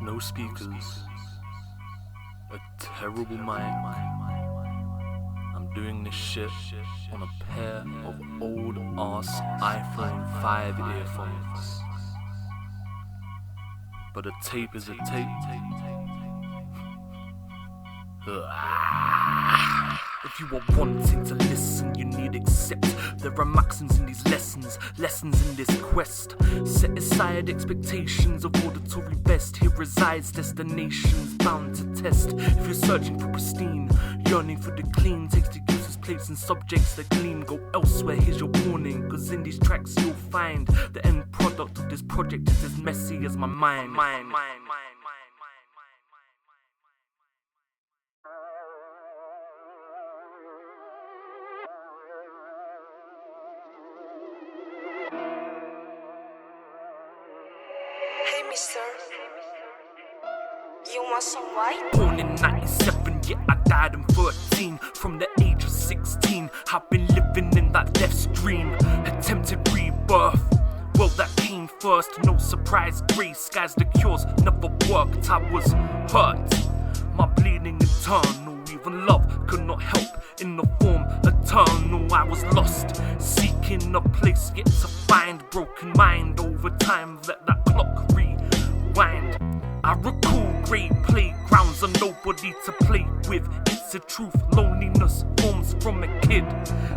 No speakers, a terrible mic. I'm doing this shit on a pair of old ass iPhone 5 earphones. But a tape is a tape. If you are wanting to listen, you need accept. There are maxims in these lessons in this quest. Set aside expectations of auditory best. Here resides destinations bound to test. If you're searching for pristine, yearning for the clean, takes the uses, places and subjects that gleam. Go elsewhere, here's your warning, cause in these tracks you'll find the end product of this project is as messy as my mind. Hey mister, you want some white? Born in 97, yet I died in 13. From the age of 16, I've been living in that death's dream. Attempted rebirth, well that came first. No surprise, grey skies, the cures never worked. I was hurt, my bleeding eternal. Even love could not help in the form eternal. I was lost, seeking a place yet to find. Broken mind over time, let that clock rewind. I recall great playgrounds and nobody to play with. It's the truth, loneliness forms from a kid.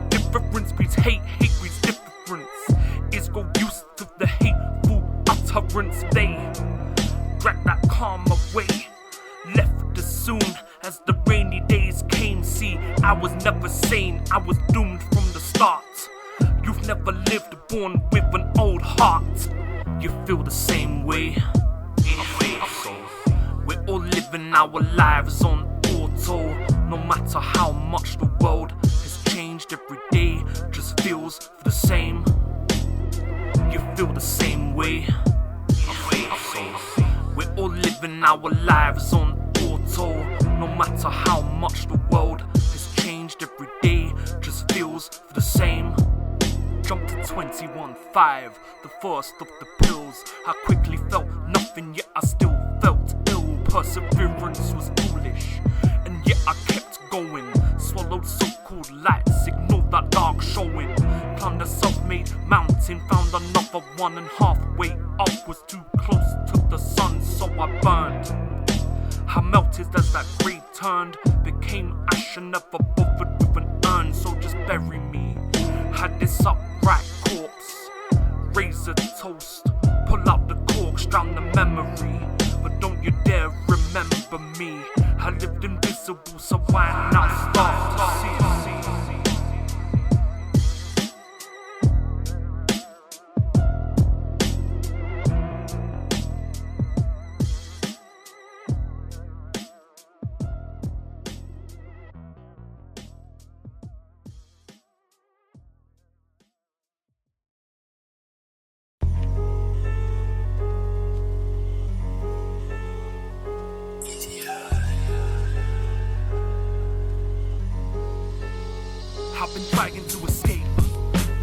Difference breeds hate, hate breeds difference. Is go used to the hateful utterance. They drag that calm away, left as soon as the rainy days came. See, I was never sane, I was doomed from the start. You've never lived, born with an old heart. You feel the same way. We're all living our lives on auto. No matter how much the world has changed, every day just feels the same. You feel the same way. We're all living our lives on auto. No matter how much the world has changed, every day just feels the same. Jumped to 21.5, the first of the pills. I quickly felt nothing, yet I still felt ill. Perseverance was foolish, and yet I kept going. Swallowed so-called lights, ignored that dark showing. Climbed a self-made mountain, found another one, and halfway up was too close to the sun, so I burned. I melted as that grey turned, became ash and never bothered with an urn, so just bury me. Had this upright corpse, raise a toast, pull out the corks, drown the memory. But don't you dare remember me. I lived invisible, so why now start to see? I've been trying to escape,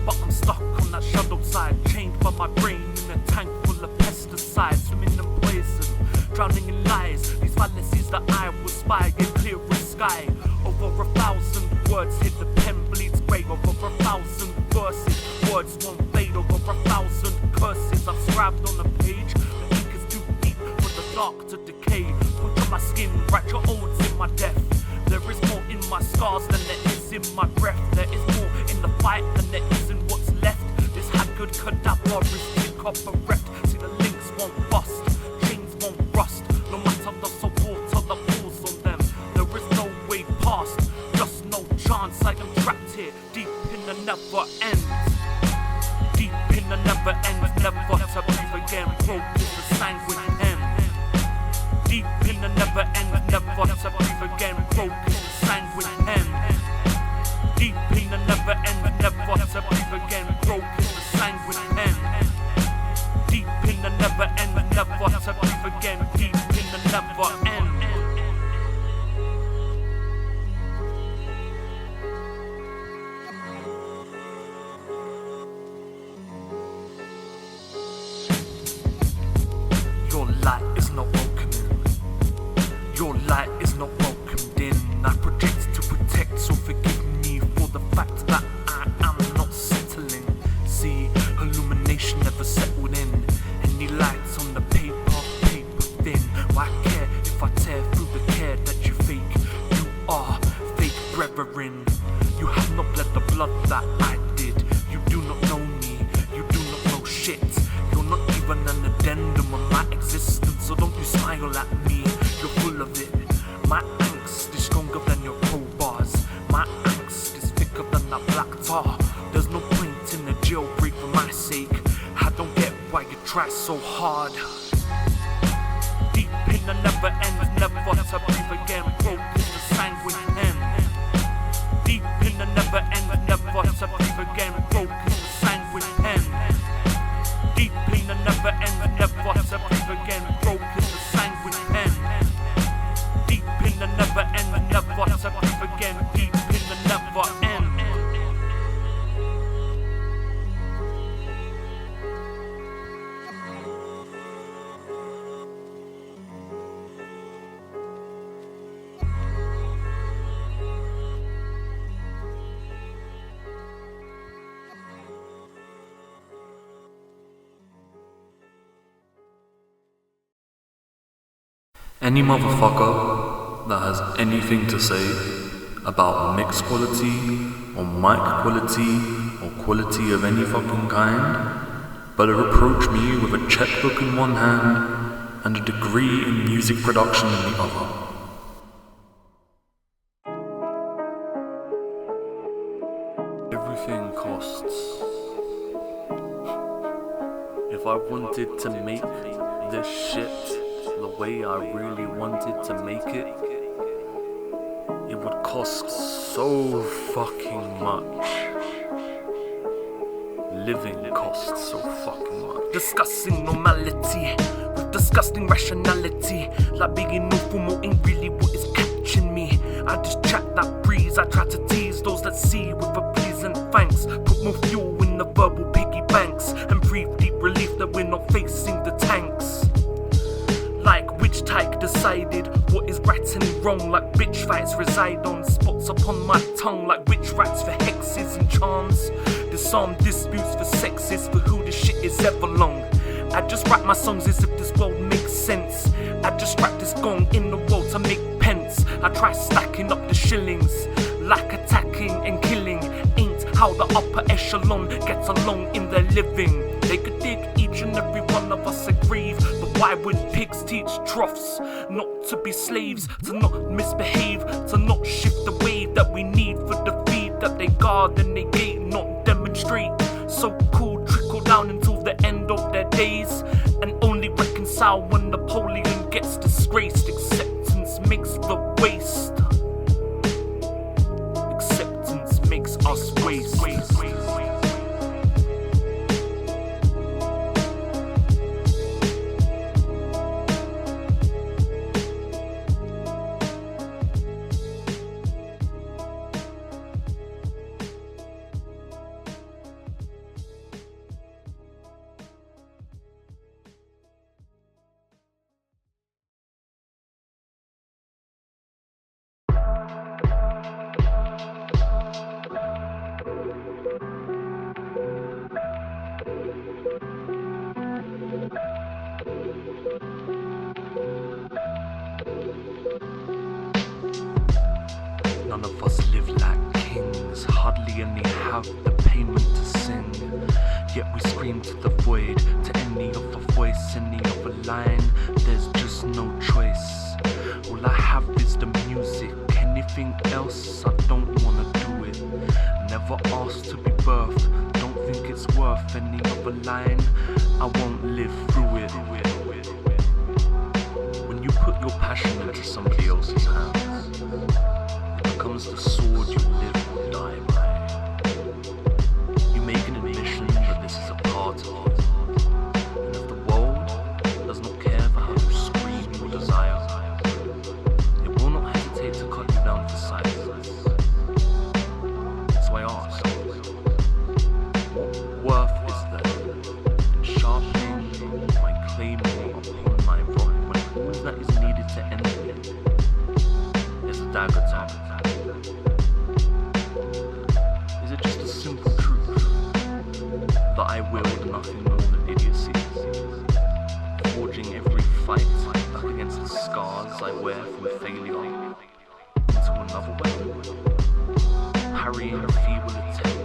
but I'm stuck on that shadow side. Chained by my brain in a tank full of pesticides. Swimming in poison, drowning in lies. These fallacies that I will spy get clear as sky. Over 1,000 words hit the pen bleeds grey. Over 1,000 verses, words won't fade. Over 1,000 curses I've scribed on a page. The ink is too deep for the dark to decay. Puncture my skin, write your odes in my death. There is more in my scars than there is in my breath. There is more in the fight than there is in what's left. This haggard cadaver is thick up a reft. See the links won't bust, chains won't rust. No matter the support or the pulls on them, there is no way past, just no chance. I am trapped here, deep in the never end. Deep in the never end, never to breathe again. Broke is the sanguine end. Deep in the never end, never to breathe again. Broke is the sanguine end. Deep in the never end, never to breathe again. Broke is the sanguine end. Deep in the never end, never to breathe again. Deep in the never end. so hard. Deep in the never ends, never to breathe again. Broke is the sanguine end. Deep in the never ends, never to breathe again. Broke is the sanguine end. Deep in the never ends, never to breathe again. Broke is the sanguine end. Deep in the never ends, never to breathe again. Deep in the never end. Any motherfucker that has anything to say about mix quality or mic quality or quality of any fucking kind better approach me with a checkbook in one hand and a degree in music production in the other. Everything costs. If I wanted to make this shit the way I really wanted to make it, it would cost so fucking much. Living costs so fucking much. Discussing normality with disgusting rationality, like being no formal ain't really what is catching me. I just chat that breeze, I try to tease those that see with a pleasant thanks. Put more fuel in the verbal piggy banks and breathe deep relief that we're not facing the tanks. Like which tyke decided what is right and wrong. Like bitch fights reside on spots upon my tongue. Like witch rights for hexes and charms. Disarm disputes for sexes, for who this shit is ever long. I just write my songs as if this world makes sense. I just write this gong in the world to make pence. I try stacking up the shillings. Like attacking and killing ain't how the upper echelon gets along in their living. They could dig each and every one of us a grave, but why would pigs teach troughs not to be slaves, to not misbehave, to not shift the wave that we need for the feed that they guard and they gate, not demonstrate. So cool, trickle down until the end of their days, and only reconcile when Napoleon gets disgraced. Acceptance makes the waste. Acceptance makes us waste. None of us live like kings, hardly any have the payment to sing. Yet we scream to the void, to any other voice, any other line. There's just no choice. All I have is the music, anything else I don't wanna do it. Never asked to be birthed, don't think it's worth any other line. I won't live through it. When you put your passion into somebody else's hands, becomes the sword you live or die by. You make an admission that this is a part of you, and if the world does not care for how you scream your desire, it will not hesitate to cut you down for silence. So I ask, what worth is there in sharpening my claymore upon my rock when all that is needed to end it is a dagger tongue? Is it just a simple truth that I wield nothing more than idiocy, forging every fight back against the scars I wear from failure into another weapon, parrying a feeble attempt